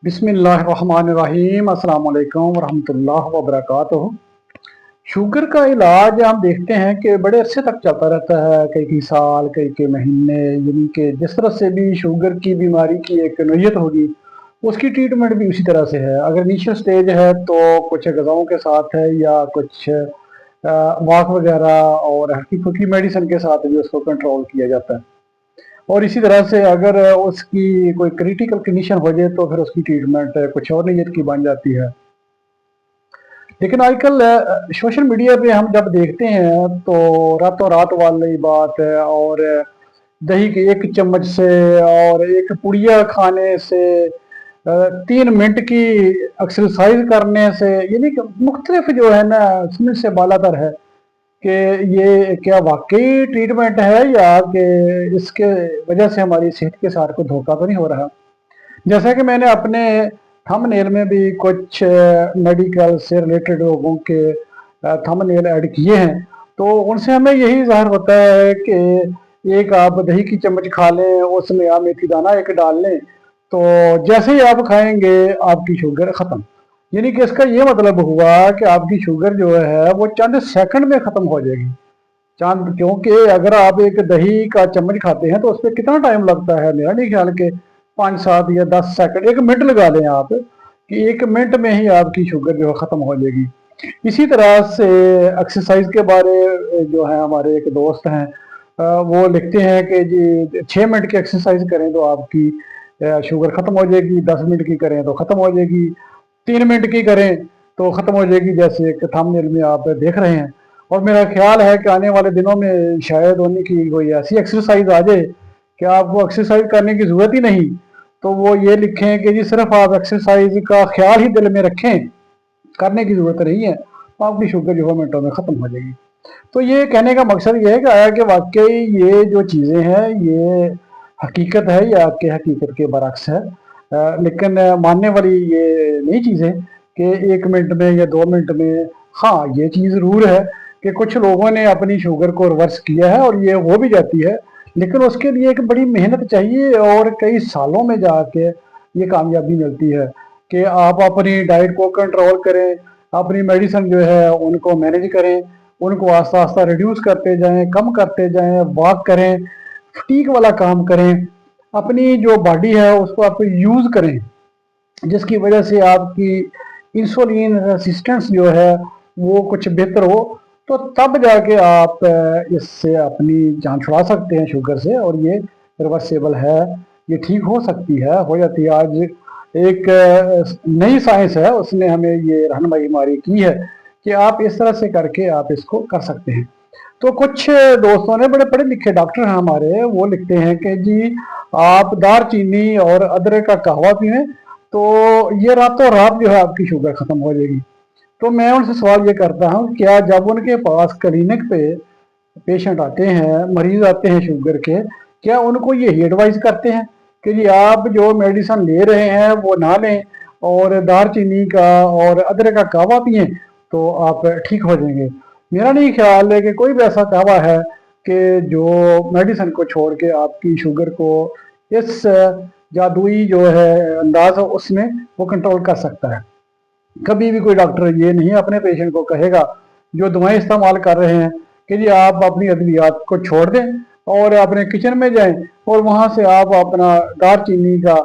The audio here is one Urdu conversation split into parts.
بسم اللہ الرحمن الرحیم، السلام علیکم ورحمۃ اللہ وبرکاتہ۔ شوگر کا علاج ہم دیکھتے ہیں کہ بڑے عرصے تک چلتا رہتا ہے، کئی سال، کئی مہینے، یعنی کہ جس طرح سے بھی شوگر کی بیماری کی ایک نوعیت ہوگی اس کی ٹریٹمنٹ بھی اسی طرح سے ہے۔ اگر انیشل سٹیج ہے تو کچھ غذاؤں کے ساتھ ہے یا کچھ واک وغیرہ اور ہلکی پھلکی میڈیسن کے ساتھ بھی اس کو کنٹرول کیا جاتا ہے، اور اسی طرح سے اگر اس کی کوئی کریٹیکل کنڈیشن ہو جائے تو پھر اس کی ٹریٹمنٹ کچھ اور نیت کی بن جاتی ہے۔ لیکن آج کل سوشل میڈیا پہ ہم جب دیکھتے ہیں تو راتوں رات والی بات ہے، اور دہی کے ایک چمچ سے اور ایک پڑیا کھانے سے 3 منٹ کی ایکسرسائز کرنے سے، یعنی کہ مختلف جو ہے نا سمجھ سے بالا تر ہے کہ یہ کیا واقعی ٹریٹمنٹ ہے یا کہ اس کے وجہ سے ہماری صحت کے ساتھ کوئی دھوکہ تو نہیں ہو رہا۔ جیسا کہ میں نے اپنے تھم نیل میں بھی کچھ میڈیکل سے ریلیٹڈ لوگوں کے تھم نیل ایڈ کیے ہیں، تو ان سے ہمیں یہی ظاہر ہوتا ہے کہ ایک آپ دہی کی چمچ کھا لیں، اس میں آپ میتھی دانہ ایک ڈال لیں، تو جیسے ہی آپ کھائیں گے آپ کی شوگر ختم۔ یعنی کہ اس کا یہ مطلب ہوا کہ آپ کی شوگر جو ہے وہ چند سیکنڈ میں ختم ہو جائے گی۔ چاند کیونکہ اگر آپ ایک دہی کا چمچ کھاتے ہیں تو اس پہ کتنا ٹائم لگتا ہے، میرا نہیں خیال کہ 5 7 یا 10 سیکنڈ، 1 منٹ لگا لیں آپ کہ 1 منٹ میں ہی آپ کی شوگر جو ہے ختم ہو جائے گی۔ اسی طرح سے ایکسرسائز کے بارے جو ہے ہمارے ایک دوست ہیں، وہ لکھتے ہیں کہ جی 6 منٹ کی ایکسرسائز کریں تو آپ کی شوگر ختم ہو جائے گی، 10 منٹ کی کریں تو ختم ہو جائے گی، 3 منٹ کی کریں تو ختم ہو جائے گی، جیسے ایک تھم نیل میں آپ دیکھ رہے ہیں۔ اور میرا خیال ہے کہ آنے والے دنوں میں شاید انہیں کی کوئی ایسی ایکسرسائز آ جائے کہ آپ کو ایکسرسائز کرنے کی ضرورت ہی نہیں، تو وہ یہ لکھیں کہ جی صرف آپ ایکسرسائز کا خیال ہی دل میں رکھیں، کرنے کی ضرورت نہیں ہے، تو آپ کی شوگر جو ہے منٹوں میں ختم ہو جائے گی۔ تو یہ کہنے کا مقصد یہ ہے کہ آیا کہ واقعی یہ جو چیزیں ہیں یہ حقیقت ہے یا کہ حقیقت کے برعکس ہے، لیکن ماننے والی یہ نہیں چیزیں کہ 1 منٹ میں یا 2 منٹ میں۔ ہاں یہ چیز ضرور ہے کہ کچھ لوگوں نے اپنی شوگر کو ریورس کیا ہے اور یہ ہو بھی جاتی ہے، لیکن اس کے لیے ایک بڑی محنت چاہیے اور کئی سالوں میں جا کے یہ کامیابی ملتی ہے کہ آپ اپنی ڈائٹ کو کنٹرول کریں، اپنی میڈیسن جو ہے ان کو مینیج کریں، ان کو آہستہ آہستہ ریڈیوس کرتے جائیں، کم کرتے جائیں، واک کریں، فٹیک والا کام کریں، اپنی جو باڈی ہے اس کو آپ یوز کریں، جس کی وجہ سے آپ کی انسولین ریسسٹنس جو ہے وہ کچھ بہتر ہو، تو تب جا کے آپ اس سے اپنی جان چھڑا سکتے ہیں شوگر سے، اور یہ ریورسیبل ہے، یہ ٹھیک ہو سکتی ہے، ہو جاتی ہے۔ آج ایک نئی سائنس ہے، اس نے ہمیں یہ رہنمائی ہماری کی ہے کہ آپ اس طرح سے کر کے آپ اس کو کر سکتے ہیں۔ تو کچھ دوستوں نے، بڑے پڑھے لکھے ڈاکٹر ہیں ہمارے، وہ لکھتے ہیں کہ جی آپ دار چینی اور ادرک کا قہوہ پئیں تو یہ راتوں رات جو ہے آپ کی شوگر ختم ہو جائے گی۔ تو میں ان سے سوال یہ کرتا ہوں، کیا جب ان کے پاس کلینک پہ پیشنٹ آتے ہیں، مریض آتے ہیں شوگر کے، کیا ان کو یہی ایڈوائز کرتے ہیں کہ جی آپ جو میڈیسن لے رہے ہیں وہ نہ لیں اور دار چینی کا اور ادرک کا قہوہ پئیں تو آپ ٹھیک ہو جائیں گے؟ میرا نہیں خیال ہے کہ کوئی بھی ایسا قہوہ ہے کہ جو میڈیسن کو چھوڑ کے آپ کی شوگر کو اس جادوئی جو ہے انداز اس میں وہ کنٹرول کر سکتا ہے۔ کبھی بھی کوئی ڈاکٹر یہ نہیں اپنے پیشنٹ کو کہے گا جو دوائیں استعمال کر رہے ہیں کہ جی آپ اپنی ادویات کو چھوڑ دیں اور اپنے کچن میں جائیں اور وہاں سے آپ اپنا دار چینی کا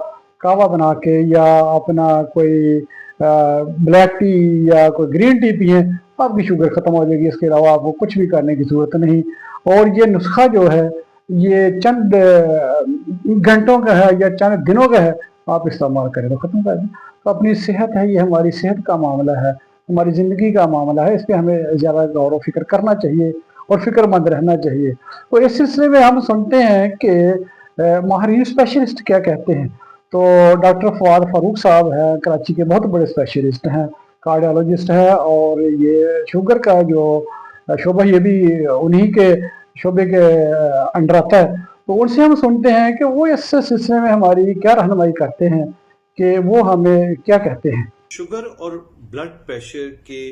قہوہ بنا کے یا اپنا کوئی بلیک ٹی یا کوئی گرین ٹی پئیں، آپ کی شوگر ختم ہو جائے گی۔ اس کے علاوہ آپ کو کچھ بھی کرنے کی ضرورت نہیں، اور یہ نسخہ جو ہے یہ چند گھنٹوں کا ہے یا چند دنوں کا ہے، آپ استعمال کریں تو ختم کر دیں۔ تو اپنی صحت ہے، یہ ہماری صحت کا معاملہ ہے، ہماری زندگی کا معاملہ ہے، اس پہ ہمیں زیادہ غور و فکر کرنا چاہیے اور فکر مند رہنا چاہیے۔ تو اس سلسلے میں ہم سنتے ہیں کہ ماہرین اسپیشلسٹ کیا کہتے ہیں۔ تو ڈاکٹر فواد فاروق صاحب ہیں، کراچی کے بہت بڑے اسپیشلسٹ ہیں، کارڈیالوجسٹ ہیں، اور یہ شوگر کا جو شعبہ یہ بھی انہی کے شعبے کے انڈر آتا ہے۔ تو ان سے ہم سنتے ہیں کہ وہ اس سلسلے میں ہماری کیا رہنمائی کرتے ہیں، کہ وہ ہمیں کیا کہتے ہیں۔ شوگر اور بلڈ پریشر کے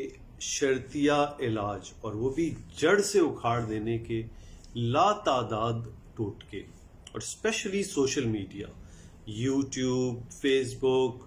شرطیہ علاج، اور وہ بھی جڑ سے اکھاڑ دینے کے لا تعداد ٹوٹکے، اور specially social media, YouTube, face بک،